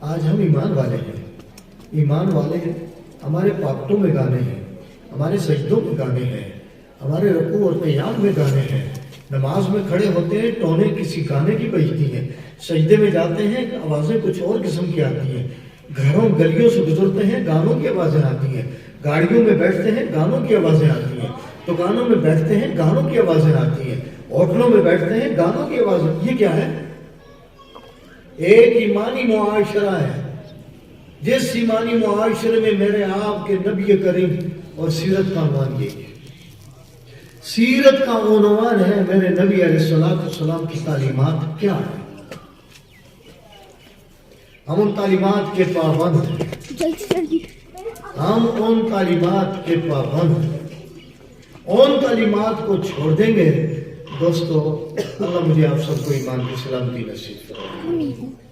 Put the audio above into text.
आज हम ईमान वाले हैं, ईमान वाले हैं। हमारे पाकटों में गाने हैं, हमारे सजदों में गाने हैं, हमारे रकू और क़याम में गाने हैं। नमाज में खड़े होते हैं, टोने किसी गाने की बजती हैं। सजदे में जाते हैं, आवाज़ें कुछ और किस्म की आती हैं। घरों गलियों से गुजरते हैं, गानों की आवाज़ें आती हैं। गाड़ियों में बैठते हैं, गानों की आवाज़ें आती हैं। दुकानों में बैठते हैं, गानों की आवाज़ें आती हैं। होटलों में बैठते हैं, गानों की आवाज़ें। ये क्या है? एक ईमानी मुआशरा है। जिस ईमानी मुआशरे में मेरे आपके नबी करीम और सीरत का उन्वान ये है। सीरत का उन्वान है मेरे नबी अलैहिस्सलाम की तालीमात क्या है। हम उन तालीमात के पाबंद हैं, हम उन तालीमात के पाबंद हैं। उन तालीमात को छोड़ देंगे दोस्तों, अल्लाह मुझे आप सबको ईमान की सलामती नसीब फरमाए।